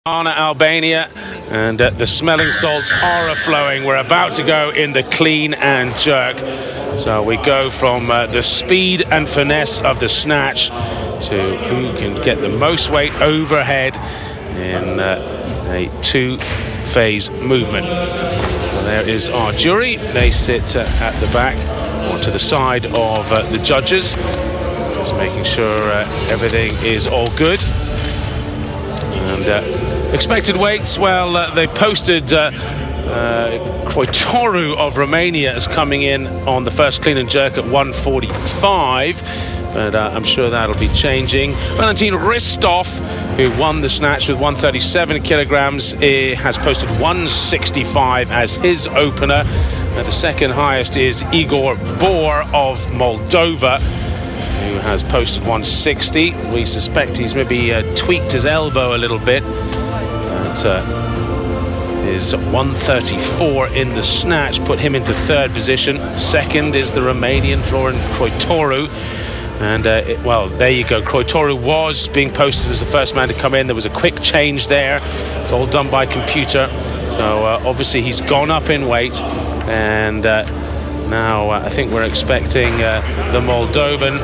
Albania, and the smelling salts are flowing. We're about to go in the clean and jerk. So we go from the speed and finesse of the snatch to who can get the most weight overhead in a two-phase movement. So there is our jury. They sit at the back or to the side of the judges, just making sure everything is all good. And expected weights, well, they posted Croitoru of Romania as coming in on the first clean and jerk at 145, but I'm sure that'll be changing. Valentin Ristov, who won the snatch with 137 kilograms, has posted 165 as his opener. The second highest is Igor Bor of Moldova, who has posted 160. We suspect he's maybe tweaked his elbow a little bit. Is 134 in the snatch, put him into third position. Second is the Romanian Florin Croitoru. And well, there you go. Croitoru was being posted as the first man to come in. There was a quick change there. It's all done by computer. So obviously he's gone up in weight. And now I think we're expecting the Moldovan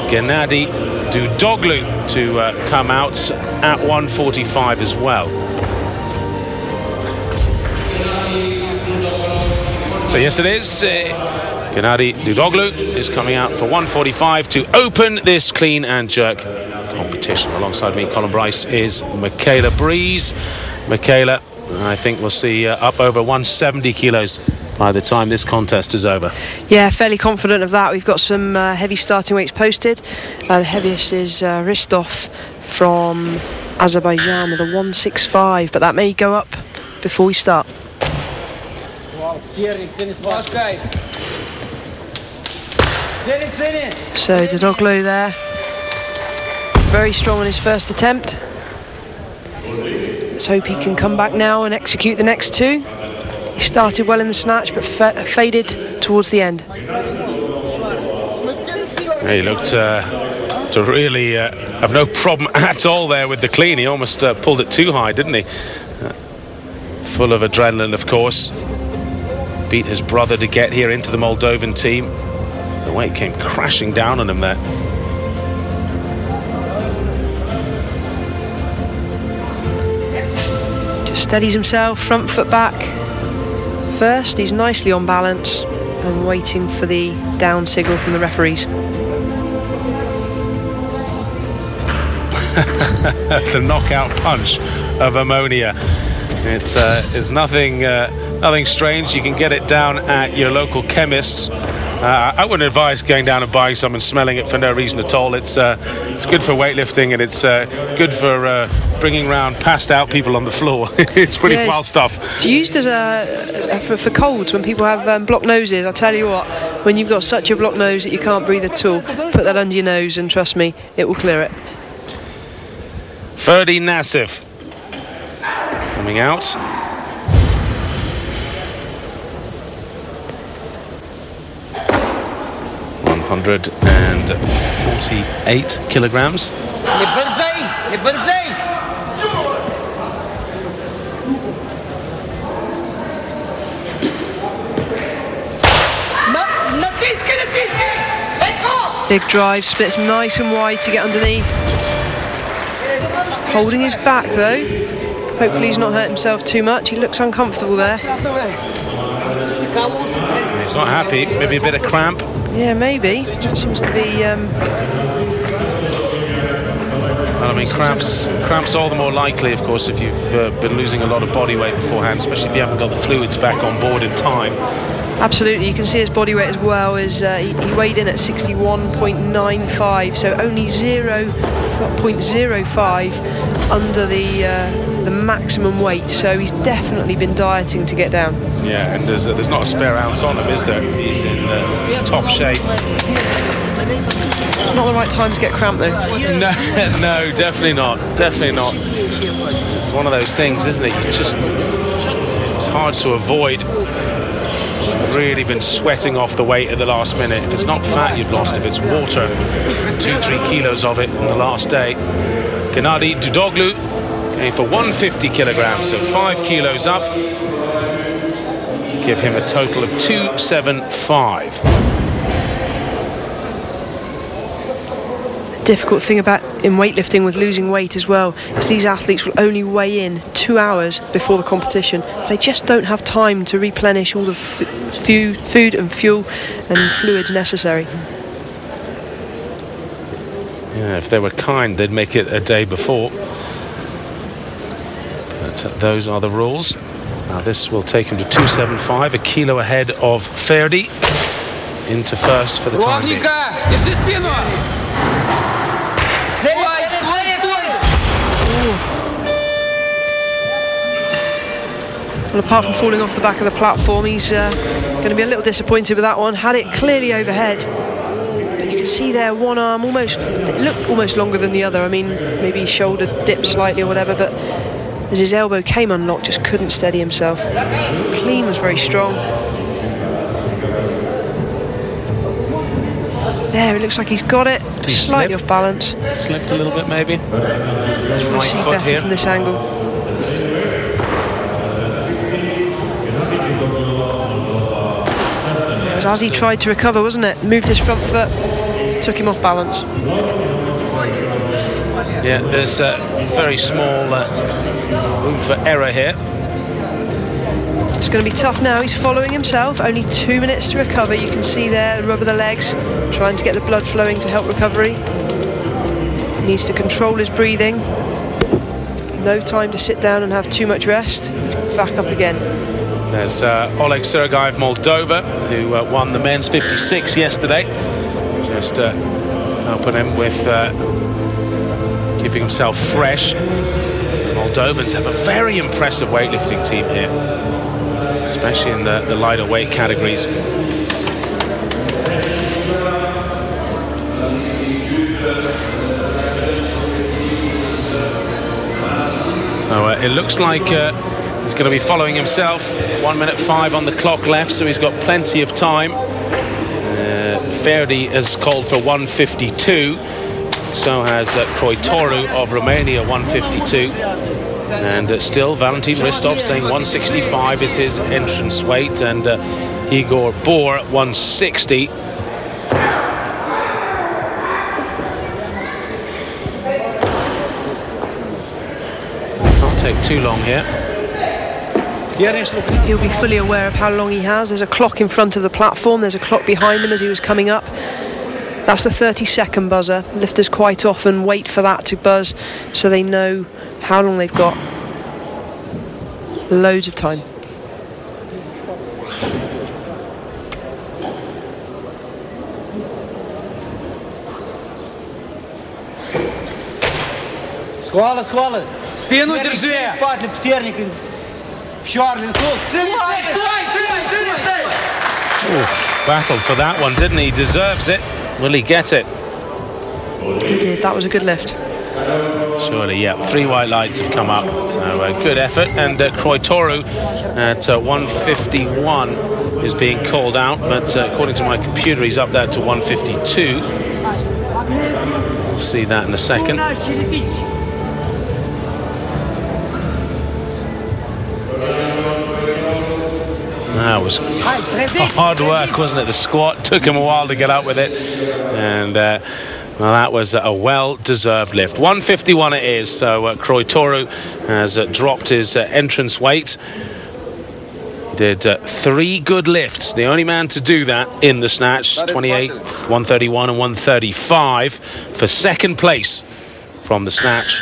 Gennady Dudoglu to come out at 145 as well. So yes, it is. Gennady Dudoglu is coming out for 145 to open this clean and jerk competition. Alongside me, Colin Bryce, is Michaela Breeze. Michaela, I think we'll see up over 170 kilos by the time this contest is over. Yeah, fairly confident of that. We've got some heavy starting weights posted. The heaviest is Ristov from Azerbaijan with a 165, but that may go up before we start. So Dudoglu there, very strong on his first attempt. Let's hope he can come back now and execute the next two. He started well in the snatch, but faded towards the end. Yeah, he looked to really have no problem at all there with the clean. He almost pulled it too high, didn't he? Full of adrenaline, of course. Beat his brother to get here into the Moldovan team. The weight came crashing down on him there. Just steadies himself, front foot back. First, he's nicely on balance and waiting for the down signal from the referees. The knockout punch of ammonia. It's nothing nothing strange. You can get it down at your local chemist's. I wouldn't advise going down and buying some and smelling it for no reason at all. It's good for weightlifting, and it's good for bringing around passed out people on the floor. It's pretty wild stuff. It's used as for colds when people have blocked noses. I tell you what, when you've got such a blocked nose that you can't breathe at all, put that under your nose and trust me, it will clear it. Ferdi Nassif coming out. ...148 kilograms. Big drive, splits nice and wide to get underneath. Holding his back though. Hopefully he's not hurt himself too much. He looks uncomfortable there. He's not happy, maybe a bit of cramp. Yeah, maybe. Seems to be... Well, I mean, cramps all the more likely, of course, if you've been losing a lot of body weight beforehand, especially if you haven't got the fluids back on board in time. Absolutely, you can see his body weight as well. Is he weighed in at 61.95, so only 0.05 under the maximum weight. So he's definitely been dieting to get down. Yeah, and there's not a spare ounce on him, is there? He's in top shape. Not the right time to get cramped though. No, no, definitely not. Definitely not. It's one of those things, isn't it? It's hard to avoid. Really been sweating off the weight at the last minute. If it's not fat you've lost, if it's water, 2-3 kilos of it in the last day. Gennady Dudoglu Going for 150 kilograms, so 5 kilos up. Give him a total of 275. The difficult thing about in weightlifting with losing weight as well is these athletes will only weigh in 2 hours before the competition. So they just don't have time to replenish all the food and fuel and fluids necessary. Yeah, if they were kind, they'd make it a day before. But those are the rules. Now this will take him to 275, a kilo ahead of Ferdi, into first for the time being. Well, apart from falling off the back of the platform, he's going to be a little disappointed with that one. Had it clearly overhead. But you can see there one arm it looked almost longer than the other. I mean, maybe his shoulder dipped slightly or whatever, but as his elbow came unlocked, just couldn't steady himself. Clean was very strong. There, it looks like he's got it. Just slightly off balance. Slipped a little bit, maybe. We'll see better here from this angle. It was as he tried to recover, wasn't it? Moved his front foot, took him off balance. Yeah, there's very small room for error here. It's going to be tough now. He's following himself. Only 2 minutes to recover. You can see there, rub of the legs, trying to get the blood flowing to help recovery. He needs to control his breathing. No time to sit down and have too much rest. Back up again. There's Oleg Sergeyev, Moldova, who won the men's 56 yesterday. Just helping him with keeping himself fresh. Moldovans have a very impressive weightlifting team here, especially in the lighter weight categories. So it looks like he's going to be following himself. 1:05 on the clock left, so he's got plenty of time. Ferdi has called for 1:52. So has Croitoru of Romania, 1:52. And still Valentin Ristov saying 165 is his entrance weight, and Igor Bor 160. Can't take too long here. He'll be fully aware of how long he has. There's a clock in front of the platform, there's a clock behind him as he was coming up. That's the 30-second buzzer. Lifters quite often wait for that to buzz so they know how long they've got. Loads of time. Сквала, сквала. Спину держи. Спадли, птерник. Шарлин, Battled for that one, didn't he? Deserves it. Will he get it? He did. That was a good lift. Surely, yeah. 3 white lights have come up. So good effort. And Croitoru at 151 is being called out, but according to my computer, he's up there to 152. We'll see that in a second. That was hard work, wasn't it? The squat took him a while to get up with it, and well, that was a well-deserved lift. 151 it is, so Croitoru has dropped his entrance weight. He did 3 good lifts, the only man to do that in the snatch. 28, 131 and 135 for second place from the snatch.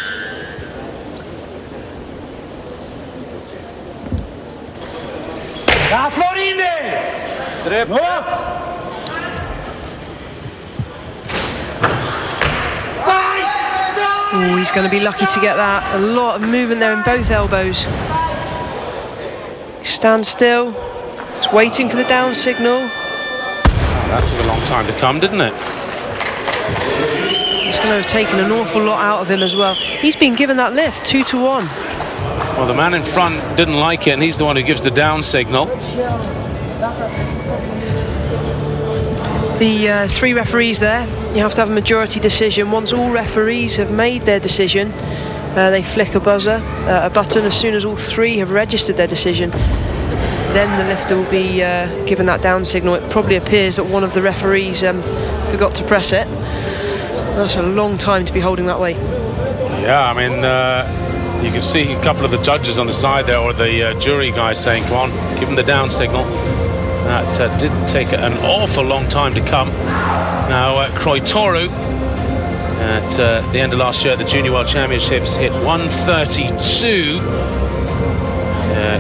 Oh, he's going to be lucky to get that. A lot of movement there in both elbows. Stand still. He's waiting for the down signal. Oh, that took a long time to come, didn't it? It's going to have taken an awful lot out of him as well. He's been given that lift, 2 to 1. Well, the man in front didn't like it, and he's the one who gives the down signal. The 3 referees there, you have to have a majority decision. Once all referees have made their decision, they flick a button as soon as all three have registered their decision. Then the lifter will be given that down signal. It probably appears that one of the referees forgot to press it. That's a long time to be holding that weight. Yeah, I mean, you can see a couple of the judges on the side there, or the jury guys saying, come on, give him the down signal. That did take an awful long time to come. Now, Croitoru, at the end of last year at the Junior World Championships, hit 132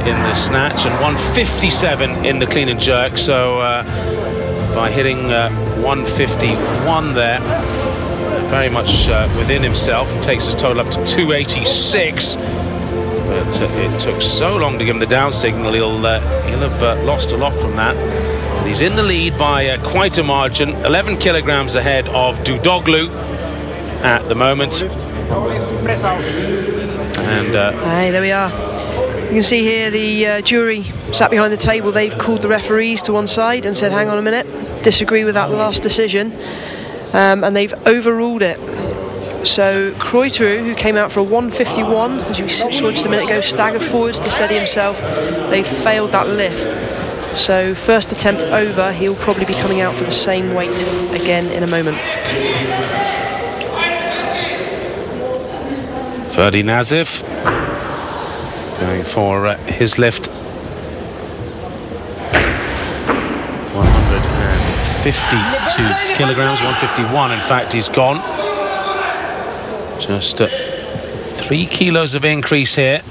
in the snatch and 157 in the clean and jerk. So by hitting 151 there, very much within himself, takes his total up to 286. But it took so long to give him the down signal, he'll have lost a lot from that. And he's in the lead by quite a margin, 11 kilograms ahead of Dudoglu at the moment. And hey, there we are. You can see here the jury sat behind the table. They've called the referees to one side and said, hang on a minute, disagree with that last decision. And they've overruled it. So Croitoru, who came out for a 151, as you saw just a minute ago, staggered forwards to steady himself. They failed that lift. So first attempt over, he'll probably be coming out for the same weight again in a moment. Ferdi Nazif going for his lift. 152 kilograms, 151 in fact he's gone. Just 3 kilos of increase here.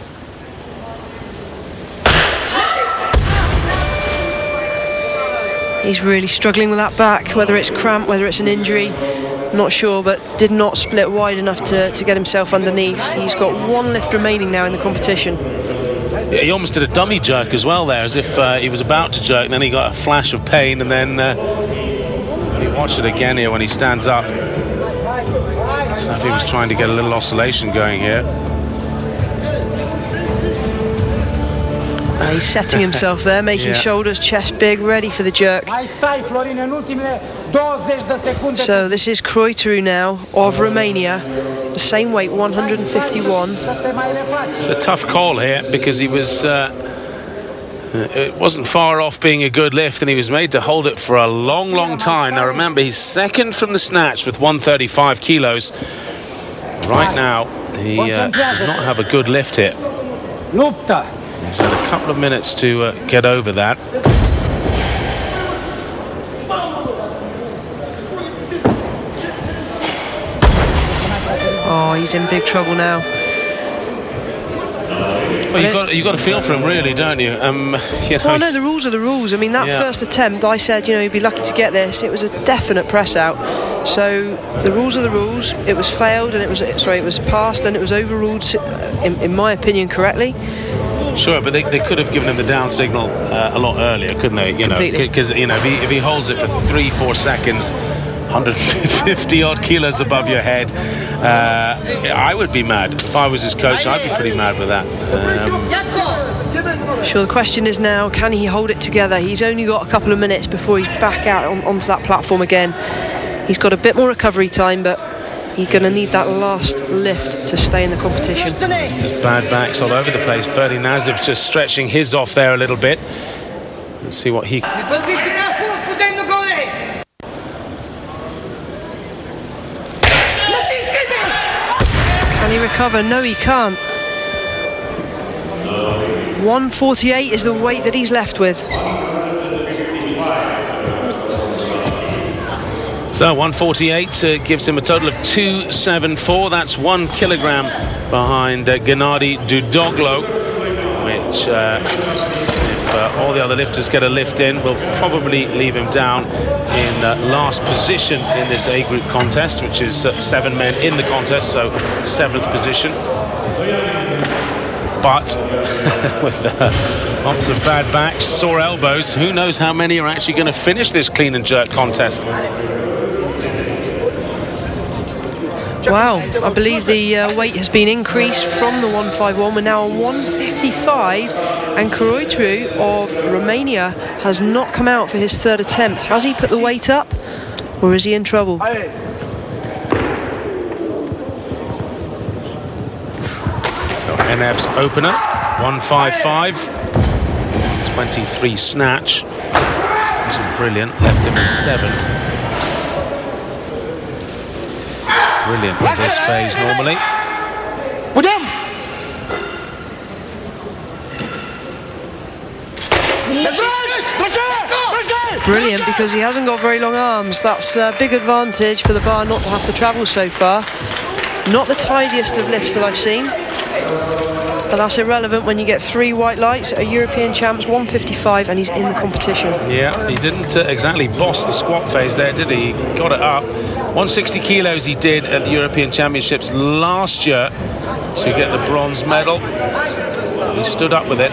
He's really struggling with that back, whether it's cramp, whether it's an injury, not sure, but did not split wide enough to get himself underneath. He's got one lift remaining now in the competition. Yeah, he almost did a dummy jerk as well there, as if he was about to jerk, and then he got a flash of pain, and then you watch it again here when he stands up. I don't know if he was trying to get a little oscillation going here. He's setting himself there, making shoulders, chest big, ready for the jerk. So this is Croitoru now of Romania, the same weight, 151. It's a tough call here because he was it wasn't far off being a good lift, and he was made to hold it for a long time. Now remember, he's second from the snatch with 135 kilos. Right now he does not have a good lift here. He's had a couple of minutes to get over that. Oh, he's in big trouble now. Well, you've got to feel for him, really, don't you? You know, oh no, the rules are the rules. I mean, that first attempt, I said, you know, you'd be lucky to get this. It was a definite press out. So the rules are the rules. It was failed, and it was passed, and it was overruled, in my opinion, correctly. Sure, but they could have given him the down signal a lot earlier, couldn't they? You know, because you know, if he holds it for 3-4 seconds, 150 odd kilos above your head, I would be mad. If I was his coach, I'd be pretty mad with that. Sure, the question is now, can he hold it together? He's only got a couple of minutes before he's back out onto that platform again. He's got a bit more recovery time, but he's going to need that last lift to stay in the competition. There's bad backs all over the place. Ferdi Nazif just stretching his off there a little bit. Let's see what he... Can he recover? No, he can't. 148 is the weight that he's left with. So 148 gives him a total of 274. That's 1 kilogram behind Gennady Dudoglu, which if all the other lifters get a lift in, will probably leave him down in last position in this A group contest, which is 7 men in the contest, so 7th position. But with lots of bad backs, sore elbows, who knows how many are actually going to finish this clean and jerk contest. Wow, I believe the weight has been increased from the 151. We're now on 155, and Croitoru of Romania has not come out for his 3rd attempt. Has he put the weight up, or is he in trouble? NF's opener, 155, 23 snatch. Wasn't brilliant, left him in 7th. Brilliant in this phase normally. Brilliant, because he hasn't got very long arms. That's a big advantage for the bar not to have to travel so far. Not the tidiest of lifts that I've seen, but that's irrelevant when you get 3 white lights at a European Champs, 155, and he's in the competition. Yeah, he didn't exactly boss the squat phase there, did he? He got it up. 160 kilos he did at the European Championships last year to get the bronze medal. He stood up with it.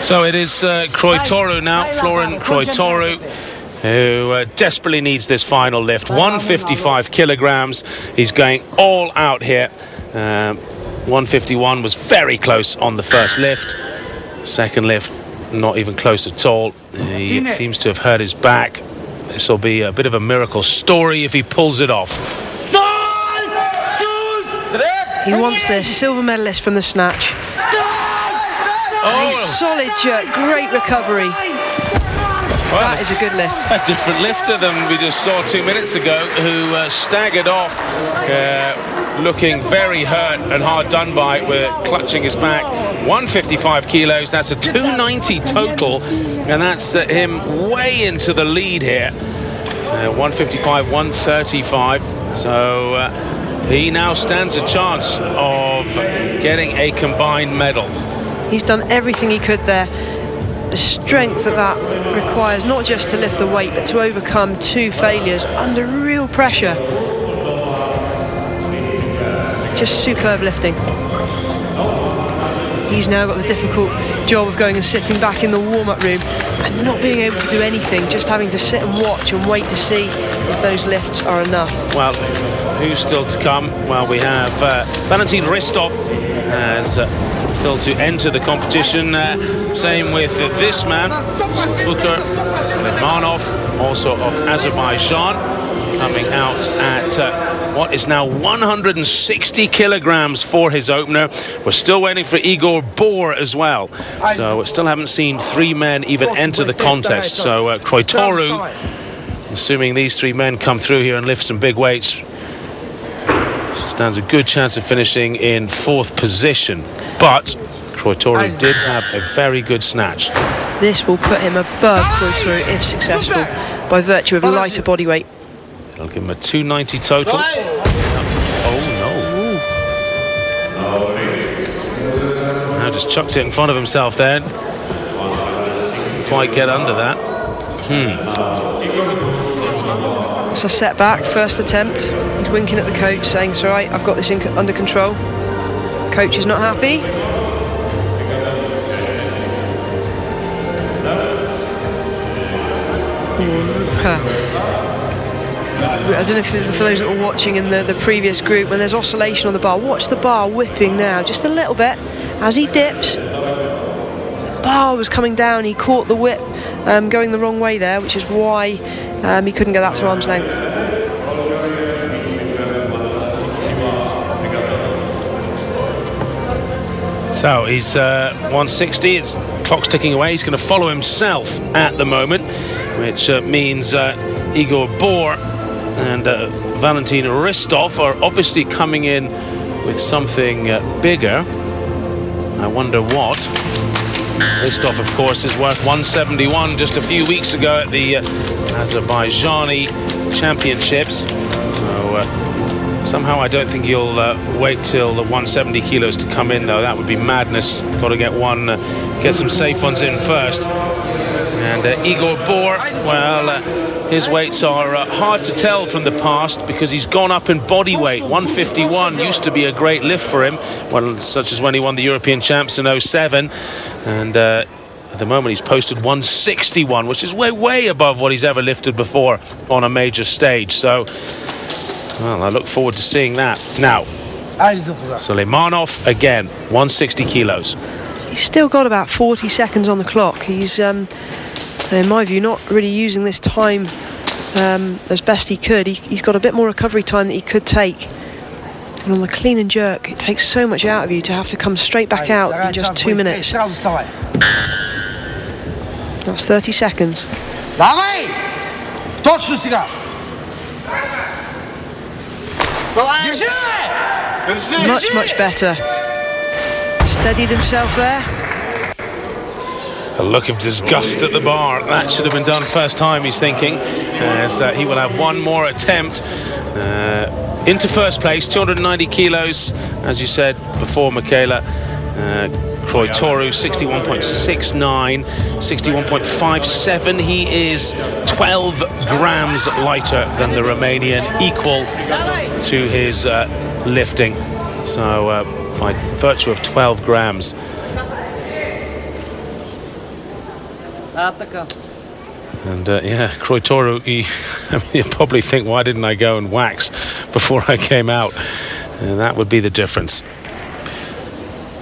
So it is Croitoru now, Florin Croitoru, who desperately needs this final lift. 155 kilograms. He's going all out here. 151 was very close on the first lift. Second lift, not even close at all. He seems to have hurt his back. This will be a bit of a miracle story if he pulls it off. He wants this, silver medalist from the snatch. Oh, solid jerk, great recovery. Well, that is a good lift. A different lifter than we just saw 2 minutes ago, who staggered off, looking very hurt and hard done by, with clutching his back. 155 kilos, that's a 290 total, and that's him way into the lead here. 155, 135, so he now stands a chance of getting a combined medal. He's done everything he could there. The strength that requires, not just to lift the weight, but to overcome 2 failures under real pressure. Just superb lifting. He's now got the difficult job of going and sitting back in the warm-up room and not being able to do anything, just having to sit and watch and wait to see if those lifts are enough. Well, who's still to come? Well, we have Valentin Ristov as still to enter the competition. Same with this man, Sulfukar Slimanov, also of Azerbaijan, coming out at what is now 160 kilograms for his opener. We're still waiting for Igor Bor as well. So we still haven't seen 3 men even enter the contest. So Croitoru, assuming these 3 men come through here and lift some big weights, stands a good chance of finishing in 4th position. But Croitoru did have a very good snatch. This will put him above Croitoru if successful, by virtue of lighter body weight. It'll give him a 290 total. Oh no. Now just chucked it in front of himself then. Didn't quite get under that. It's a setback, first attempt. He's winking at the coach, saying, it's all right, I've got this under control. Coach is not happy. I don't know if for those that were watching in the previous group, when there's oscillation on the bar, watch the bar whipping now, just a little bit. As he dips, the bar was coming down, he caught the whip going the wrong way there, which is why he couldn't get that to arm's length. So he's 160, it's clock's ticking away. He's going to follow himself at the moment, which means Igor Bor and Valentin Ristov are obviously coming in with something bigger. I wonder what. Ristov, of course, is worth 171 just a few weeks ago at the Azerbaijani Championships. So somehow I don't think he'll wait till the 170 kilos to come in, though. That would be madness. Got to get some safe ones in first. And Igor Bor, well, his weights are hard to tell from the past because he's gone up in body weight. 151 used to be a great lift for him, well, such as when he won the European Champs in 07. And at the moment he's posted 161, which is way above what he's ever lifted before on a major stage. So, well, I look forward to seeing that. Now, Suleimanov again, 160 kilos. He's still got about 40 seconds on the clock. He's, in my view, not really using this time as best he could. He's got a bit more recovery time that he could take. And on the clean and jerk, it takes so much out of you to have to come straight back out in just 2 minutes. That's 30 seconds. Much better. Steadied himself there. A look of disgust at the bar. That should have been done first time, he's thinking, as he will have one more attempt into first place. 290 kilos, as you said before, Michaela. Croy Toru, 61.69, 61.57. He is 12 grams lighter than the Romanian, equal to his lifting. So by virtue of 12 grams. And yeah, Croy Toru, you probably think, why didn't I go and wax before I came out? And that would be the difference.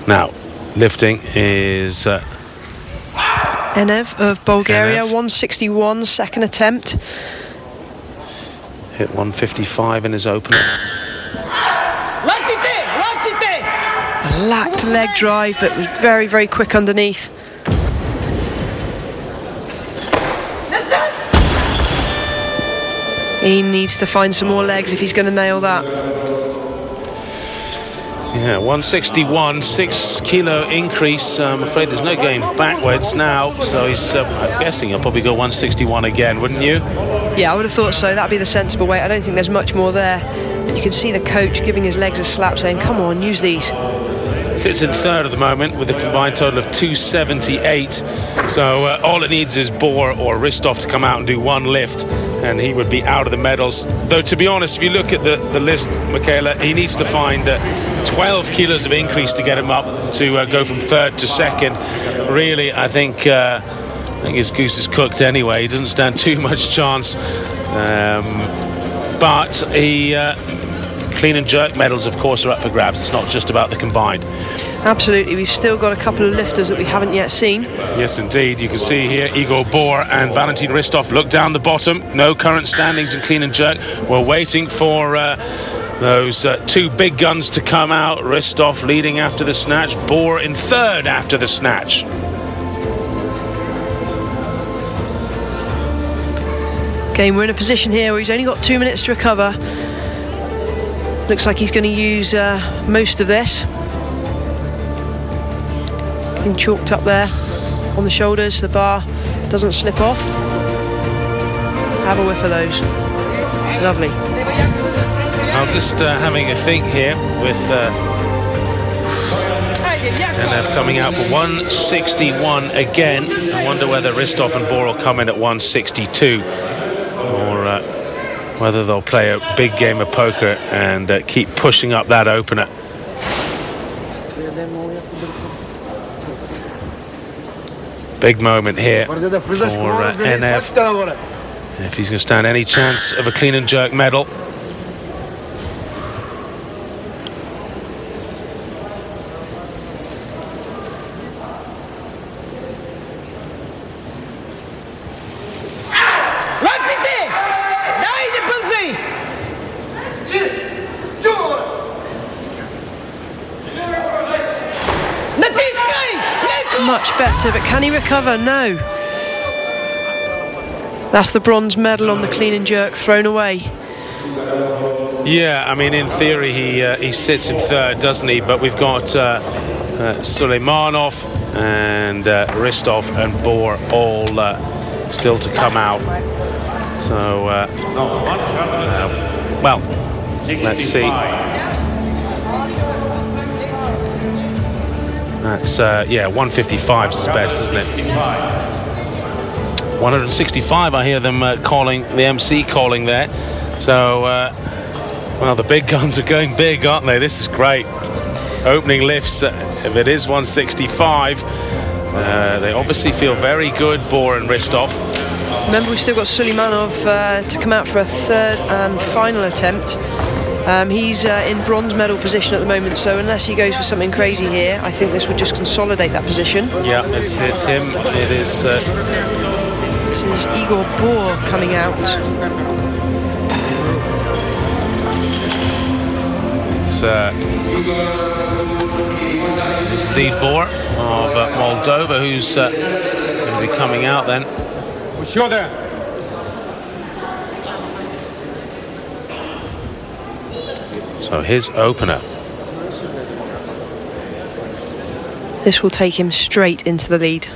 Now, lifting is Enev of Bulgaria, 161, second attempt. Hit 155 in his opener. Lacked leg drive, but was very, very quick underneath. He needs to find some more legs if he's going to nail that. Yeah, 161, 6 kilo increase. I'm afraid there's no going backwards now, so he's, I'm guessing he'll probably go 161 again, wouldn't you? Yeah, I would have thought so. That'd be the sensible way. I don't think there's much more there. You can see the coach giving his legs a slap, saying, come on, use these. Sits in third at the moment with a combined total of 278. So all it needs is Bor or Ristov to come out and do one lift, and he would be out of the medals. Though, to be honest, if you look at the list, Michaela, he needs to find 12 kilos of increase to get him up to go from third to second. Really, I think his goose is cooked anyway. He doesn't stand too much chance. But he... clean and jerk medals, of course, are up for grabs. It's not just about the combined. Absolutely. We've still got a couple of lifters that we haven't yet seen. Yes, indeed. You can see here Igor Bor and Valentin Ristov look down the bottom. No current standings in clean and jerk. We're waiting for those two big guns to come out. Ristov leading after the snatch. Bor in third after the snatch. Okay, we're in a position here where he's only got 2 minutes to recover. Looks like he's going to use most of this. Getting chalked up there on the shoulders. The bar doesn't slip off. Have a whiff of those. Lovely. I'm just having a think here with Enev coming out for 161 again. I wonder whether Ristov and Bor will come in at 162, or whether they'll play a big game of poker and keep pushing up that opener. Big moment here for Enev, if he's going to stand any chance of a clean and jerk medal. Much better, but can he recover? No. That's the bronze medal on the clean and jerk thrown away. Yeah, I mean, in theory he sits in third, doesn't he? But we've got Suleimanov and Ristov and Bor all still to come out. So, well, let's see. That's, yeah, 155 is best, isn't it? 165, I hear them calling, the MC calling there. So, well, the big guns are going big, aren't they? This is great. Opening lifts, if it is 165, they obviously feel very good, Bor and Ristov. Remember, we've still got Suleimanov to come out for a third and final attempt. He's in bronze medal position at the moment, so unless he goes for something crazy here, I think this would just consolidate that position. Yeah, it's him. It is. This is Igor Bohr coming out. It's Steve Bohr of Moldova, who's going to be coming out then. So his opener. This will take him straight into the lead.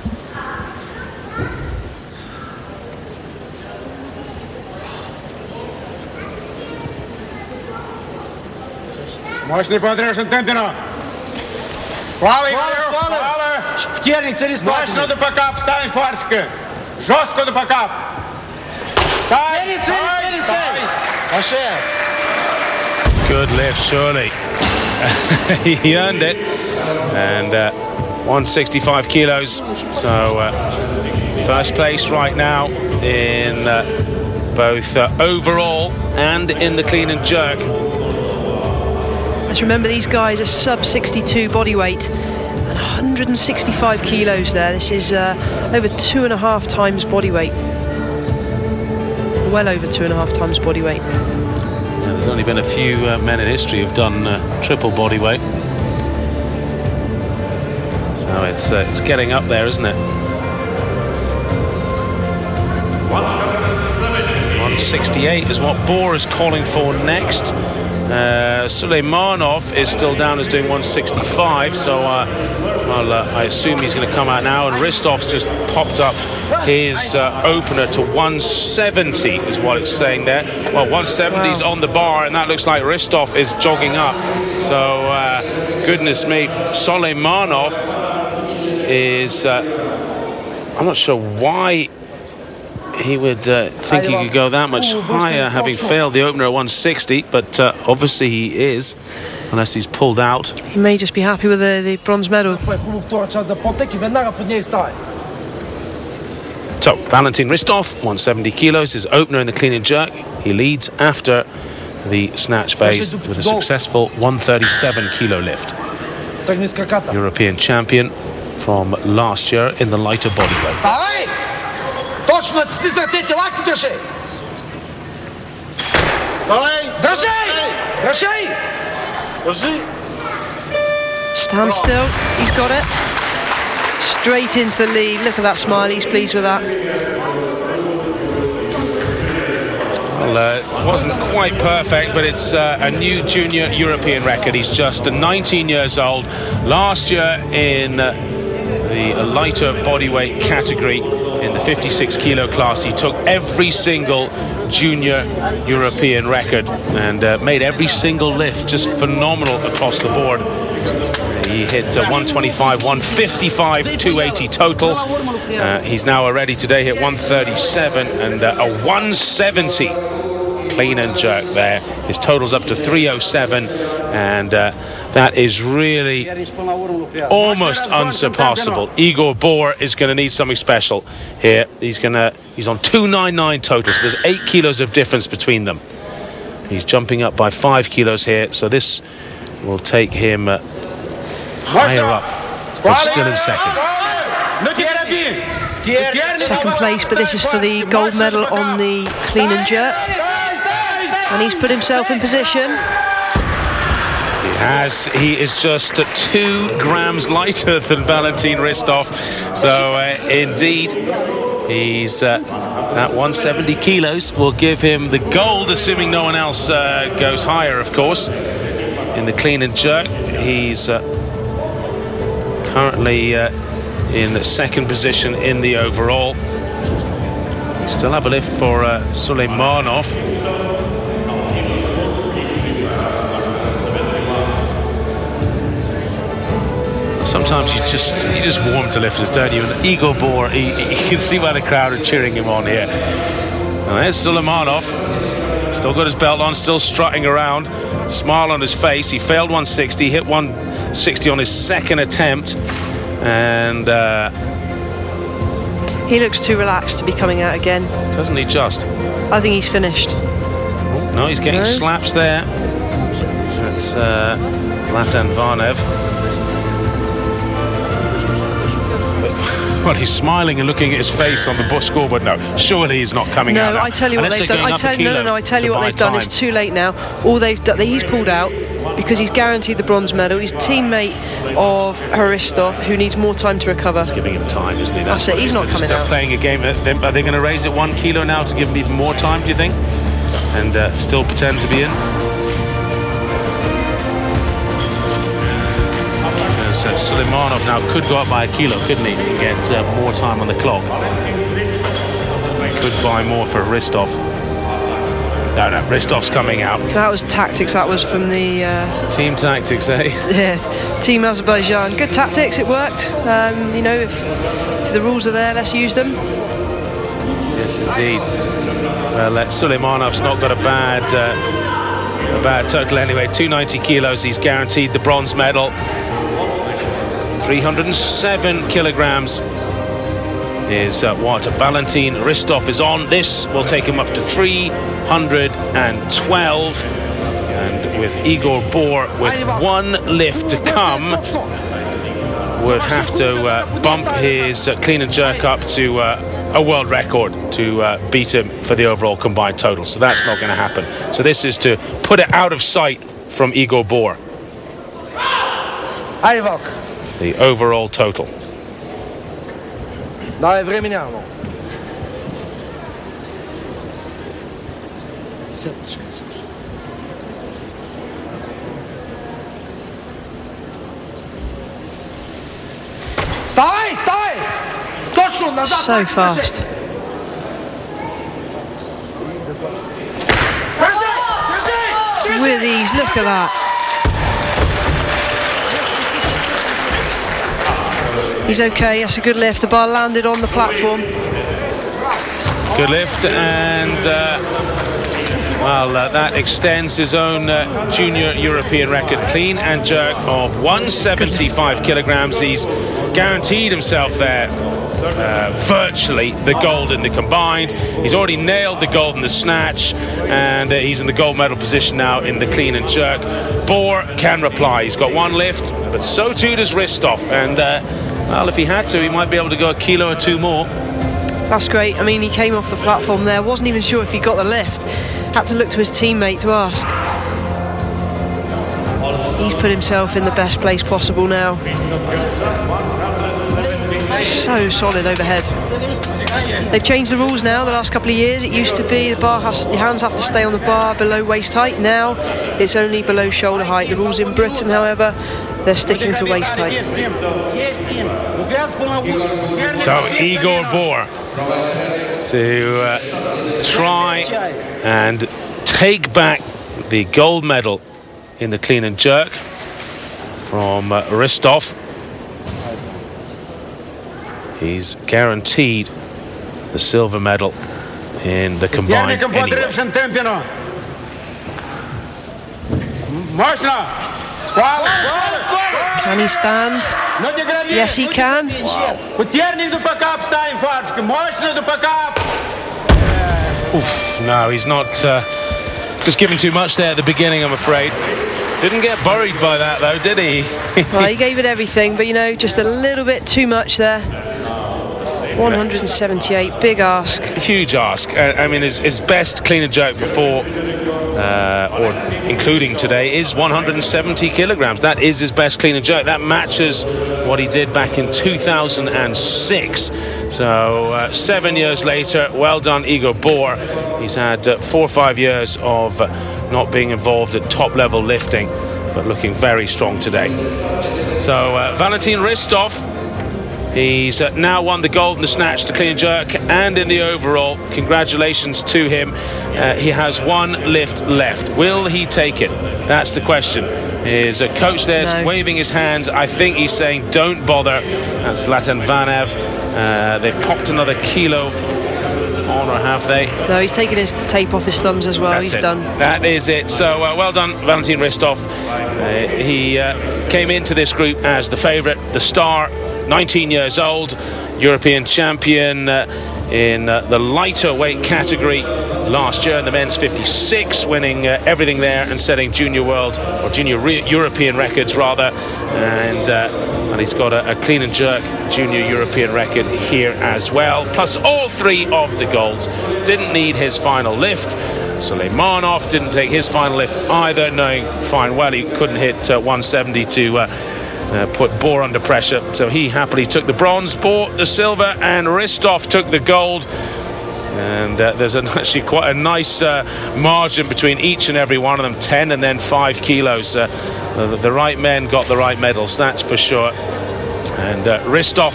Мощный подрежен темпино. Плавай, плавай. Шптерник через Мощно до пока, встань фарсика. Жестко до пока. Good lift, surely. He earned it. And 165 kilos. So first place right now in both overall and in the clean and jerk. Let's remember, these guys are sub 62 body weight and 165 kilos there. This is over 2.5 times body weight. Well over 2.5 times body weight. Yeah, there's only been a few men in history who've done triple body weight. So it's getting up there, isn't it? 168 is what Bohr is calling for next. Suleimanov is still down as doing 165, so I assume he's going to come out now. And Ristov's just popped up his opener to 170 is what it's saying there. Well, 170's on the bar, and that looks like Ristov is jogging up. So goodness me, Suleimanov is I'm not sure why he would think he could go that much higher, having failed the opener at 160, but obviously he is, unless he's pulled out. He may just be happy with the bronze medal. So, Valentin Ristov, 170 kilos, his opener in the clean and jerk. He leads after the snatch phase with a successful 137 kilo lift. European champion from last year in the lighter body weight. Точно, стисни ръцете, лакти държи! Държи! Държи! Държи! Stand still, he's got it. Straight into the lead, look at that smile, he's pleased with that. Well, it wasn't quite perfect, but it's a new junior European record. He's just 19 years old. Last year in the lighter bodyweight category, in the 56 kilo class, he took every single junior European record and made every single lift just phenomenal across the board. He hit 125, 155, 280 total. He's now already today hit 137 and a 170 clean and jerk there. His total's up to 307, and that is really almost unsurpassable. Igor Bohr is going to need something special here. He's on 299 total, so there's 8 kilos of difference between them. He's jumping up by 5 kilos here, so this will take him higher up, but still in second. Second place, but this is for the gold medal on the clean and jerk. And he's put himself in position. He is just 2 grams lighter than Valentin Ristov. So indeed, he's that 170 kilos will give him the gold, assuming no one else goes higher, of course. In the clean and jerk, he's currently in the second position in the overall. We still have a lift for Suleimanov. Sometimes you just warm to lifters, don't you? And Igor Bohr, you can see why the crowd are cheering him on here. And there's Suleimanov, still got his belt on, still strutting around, smile on his face. He failed 160, hit 160 on his second attempt, and he looks too relaxed to be coming out again. Doesn't he just? I think he's finished. Oh, no, he's getting slaps there. That's Zlatan Vanev. Well, he's smiling and looking at his face on the scoreboard. No, surely he's not coming out. No, I tell you what they've done. I tell you what they've done. It's too late now. All they've done, he's pulled out because he's guaranteed the bronze medal. He's teammate of Haristov, who needs more time to recover. He's giving him time, isn't he? That's it. He's not coming out. Playing a game. Are they going to raise it 1 kilo now to give him even more time? Do you think? And still pretend to be in? Suleimanov now could go up by a kilo, couldn't he, and get more time on the clock. Could buy more for Ristov. No, Ristov's coming out. That was tactics. That was from the team tactics, eh? Yes, Team Azerbaijan. Good tactics. It worked. You know, if the rules are there, let's use them. Yes, indeed. Well, Suleimanov's not got a bad total anyway. 290 kilos. He's guaranteed the bronze medal. 307 kilograms is what Valentin Ristov is on. This will take him up to 312, and with Igor Bor with one lift to come, would have to bump his clean and jerk up to a world record to beat him for the overall combined total. So that's not going to happen. So this is to put it out of sight from Igor Bor. The overall total. Dai, vremeniamo. Stai! Точно, назад! So fast. With ease, look at that. He's okay, that's a good lift. The bar landed on the platform. Good lift, and that extends his own junior European record, clean and jerk of 175 kilograms. He's guaranteed himself there virtually the gold in the combined. He's already nailed the gold in the snatch, and he's in the gold medal position now in the clean and jerk. Bor can reply. He's got one lift, but so too does Ristov, and well, if he had to, he might be able to go a kilo or two more. That's great. I mean, he came off the platform there, wasn't even sure if he got the lift. Had to look to his teammate to ask. He's put himself in the best place possible now. So solid overhead. They've changed the rules now the last couple of years. It used to be your hands have to stay on the bar below waist height. Now it's only below shoulder height. The rules in Britain, however, they're sticking to waist height. So Igor Bor to try and take back the gold medal in the clean and jerk from Ristov. He's guaranteed the silver medal in the combined anyway. Can he stand? Yes, he can. Oof, no, he's not just given too much there at the beginning, I'm afraid. Didn't get buried by that, though, did he? Well, he gave it everything, but, you know, just a little bit too much there. 178, big ask. Huge ask. I mean, his best clean and jerk before, or including today, is 170 kilograms. That is his best clean and jerk. That matches what he did back in 2006. So 7 years later, well done, Igor Bor. He's had 4 or 5 years of not being involved at top-level lifting, but looking very strong today. So Valentin Ristov, he's now won the gold in the snatch, the clean and jerk, and in the overall. Congratulations to him. He has one lift left. Will he take it? That's the question. His coach there's waving his hands. I think he's saying don't bother. That's Zlatan Vanev. They've popped another kilo on, or have they? No, he's taken his tape off his thumbs as well. That's he's it. Done. That is it. So well done, Valentin Ristov. He came into this group as the favourite, the star, 19 years old, European champion in the lighter weight category last year in the men's 56, winning everything there and setting junior world or junior European records rather, and he's got a clean and jerk junior European record here as well, plus all 3 of the golds. Didn't need his final lift. Suleimanov didn't take his final lift either, knowing fine well he couldn't hit 170 to put Bohr under pressure, so he happily took the bronze. Bohr the silver, and Ristov took the gold. And there's actually quite a nice margin between each and every one of them, 10 and then 5 kilos. The right men got the right medals, that's for sure. And Ristov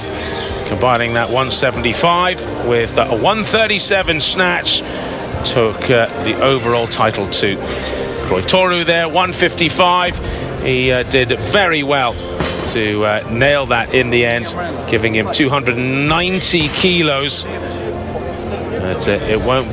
combining that 175 with a 137 snatch, took the overall title to Kroitoru there, 155. He did very well to nail that in the end, giving him 290 kilos. But it won't be